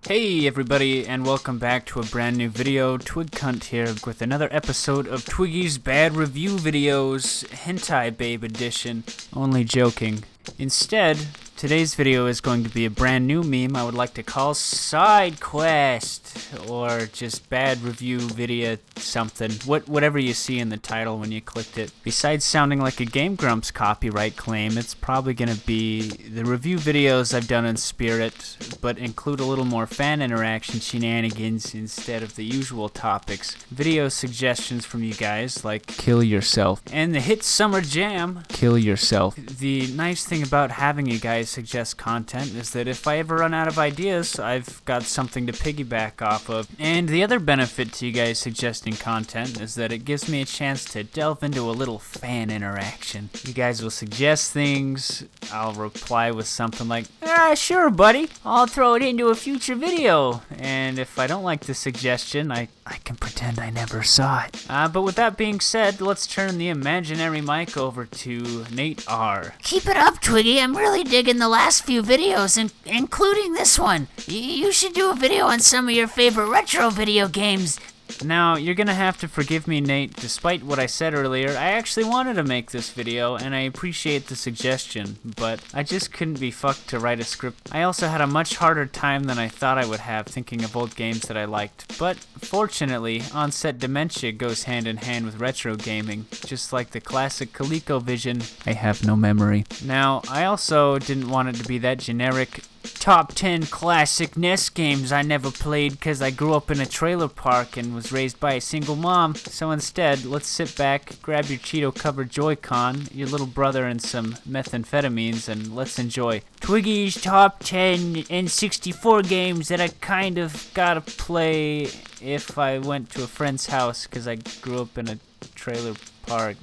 Hey everybody, and welcome back to a brand new video. Twigcunt here with another episode of Twiggy's Bad Review Videos, Hentai Babe Edition. Only joking. Instead, today's video is going to be a brand new meme I would like to call Side Quest, or just Bad Review Video something. Whatever you see in the title when you clicked it. Besides sounding like a Game Grumps copyright claim, it's probably going to be the review videos I've done in spirit, but include a little more fan interaction shenanigans instead of the usual topics. Video suggestions from you guys like Kill Yourself, and the hit summer jam, Kill Yourself. The nice thing about having you guys suggest content is that if I ever run out of ideas, I've got something to piggyback off of. And the other benefit to you guys suggesting content is that it gives me a chance to delve into a little fan interaction. You guys will suggest things, I'll reply with something like, sure buddy, I'll throw it into a future video. And if I don't like the suggestion, I can pretend I never saw it. But with that being said, let's turn the imaginary mic over to Nate R. Keep it up, Twiggy. I'm really digging the last few videos, including this one. You should do a video on some of your favorite retro video games. Now, you're gonna have to forgive me, Nate. Despite what I said earlier, I actually wanted to make this video, and I appreciate the suggestion, but I just couldn't be fucked to write a script. I also had a much harder time than I thought I would have thinking of old games that I liked, but fortunately, onset dementia goes hand in hand with retro gaming, just like the classic ColecoVision. I have no memory. Now, I also didn't want it to be that generic Top 10 classic NES games I never played because I grew up in a trailer park and was raised by a single mom. So instead, let's sit back, grab your Cheeto-covered Joy-Con, your little brother, and some methamphetamines, and let's enjoy Twiggy's Top 10 N64 games that I kind of gotta play if I went to a friend's house because I grew up in a trailer park.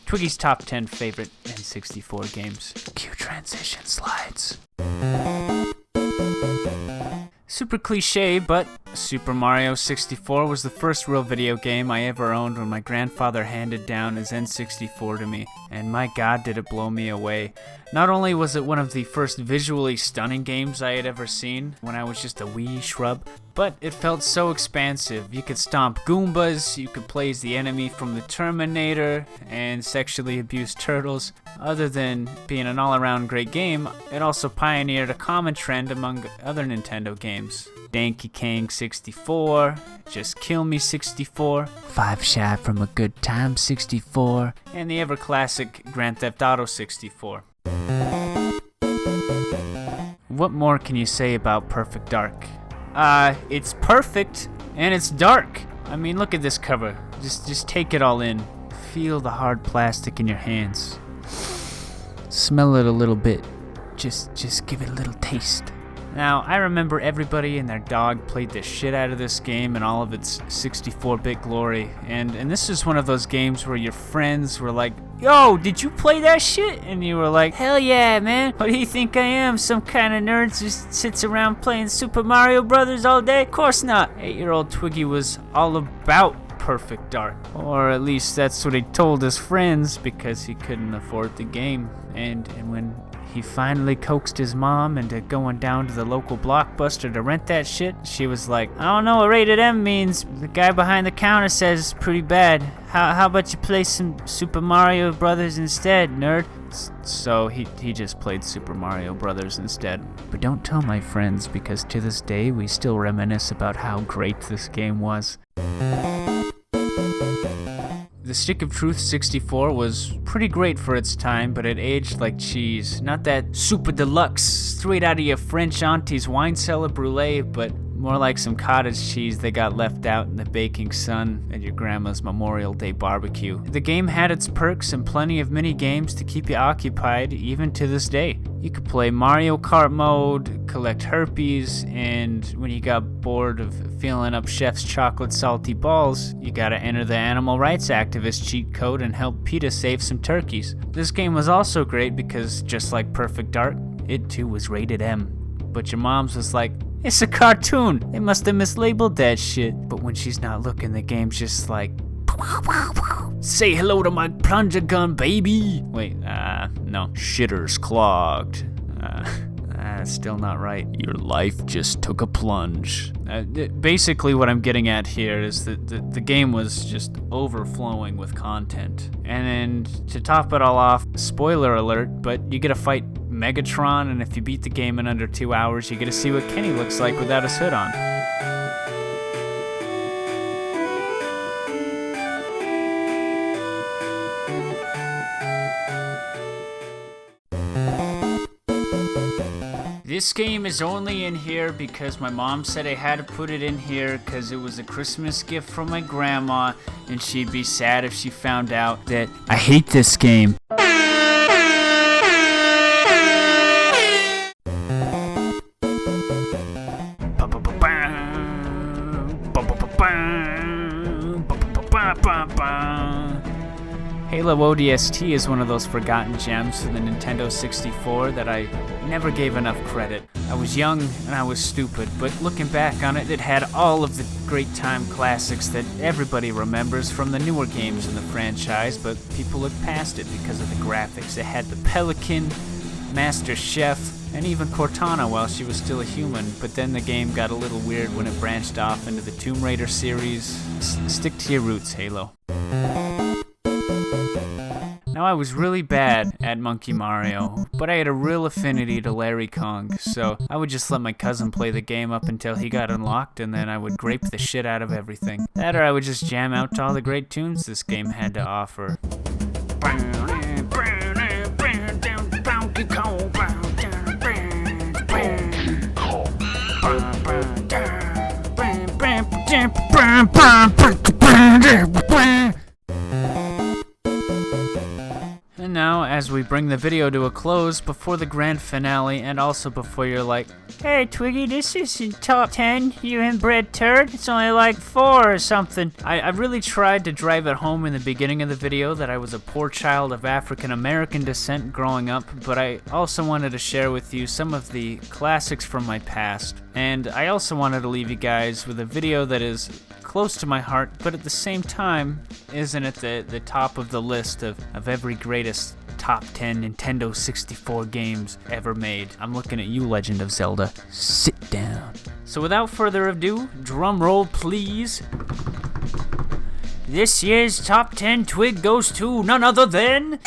Twiggy's Top 10 favorite N64 games. Cue transition slides. Super cliche, but Super Mario 64 was the first real video game I ever owned when my grandfather handed down his N64 to me, and my god did it blow me away. Not only was it one of the first visually stunning games I had ever seen when I was just a wee shrub, but it felt so expansive. You could stomp Goombas, you could play as the enemy from the Terminator, and sexually abuse turtles. Other than being an all-around great game, it also pioneered a common trend among other Nintendo games. Danky Kang 64, Just Kill Me 64, 5 Shy from a Good Time 64, and the ever-classic Grand Theft Auto 64. What more can you say about Perfect Dark? It's perfect, and it's dark. I mean, look at this cover. Just take it all in. Feel the hard plastic in your hands. Smell it a little bit. Just give it a little taste. Now, I remember everybody and their dog played the shit out of this game in all of its 64-bit glory, and this is one of those games where your friends were like, "Yo, did you play that shit?" And you were like, "Hell yeah, man. What do you think I am? Some kind of nerd who just sits around playing Super Mario Brothers all day? Of course not." 8-year-old Twiggy was all about Perfect Dark. Or at least that's what he told his friends because he couldn't afford the game. And when he finally coaxed his mom into going down to the local Blockbuster to rent that shit, she was like, "I don't know what rated M means. The guy behind the counter says it's pretty bad. How about you play some Super Mario Brothers instead, nerd?" So he just played Super Mario Brothers instead. But don't tell my friends, because to this day we still reminisce about how great this game was. The Stick of Truth 64 was pretty great for its time, but it aged like cheese. Not that super deluxe, straight out of your French auntie's wine cellar brulee, but more like some cottage cheese that got left out in the baking sun at your grandma's Memorial Day barbecue. The game had its perks and plenty of mini games to keep you occupied even to this day. You could play Mario Kart mode, collect herpes, and when you got bored of filling up Chef's chocolate salty balls, you gotta enter the animal rights activist cheat code and help PETA save some turkeys. This game was also great because, just like Perfect Dark, it too was rated M. But your mom's was like, "It's a cartoon. They must have mislabeled that shit." But when she's not looking, the game's just like, "Say hello to my plunger gun, baby." Wait, no. Shitter's clogged. That's still not right. Your life just took a plunge. Basically what I'm getting at here is that the game was just overflowing with content. And then to top it all off, spoiler alert, but you get to fight Megatron, and if you beat the game in under 2 hours, you get to see what Kenny looks like without his hood on. This game is only in here because my mom said I had to put it in here because it was a Christmas gift from my grandma, and she'd be sad if she found out that I hate this game. Halo ODST is one of those forgotten gems for the Nintendo 64 that I never gave enough credit. I was young and I was stupid, but looking back on it, it had all of the great time classics that everybody remembers from the newer games in the franchise, but people look past it because of the graphics. It had the Pelican, Master Chef, and even Cortana while she was still a human, but then the game got a little weird when it branched off into the Tomb Raider series. Stick to your roots, Halo. Now, I was really bad at Monkey Mario, but I had a real affinity to Larry Kong, so I would just let my cousin play the game up until he got unlocked, and then I would grape the shit out of everything. That or I would just jam out to all the great tunes this game had to offer. And now, as we bring the video to a close, before the grand finale, and also before you're like, "Hey Twiggy, this isn't top 10, you inbred turd, it's only like 4 or something." I really tried to drive it home in the beginning of the video that I was a poor child of African American descent growing up, but I also wanted to share with you some of the classics from my past. And I also wanted to leave you guys with a video that is close to my heart, but at the same time isn't at the top of the list of every greatest top 10 Nintendo 64 games ever made. I'm looking at you, Legend of Zelda. Sit down. So without further ado, drum roll please. This year's top 10 Twig goes to none other than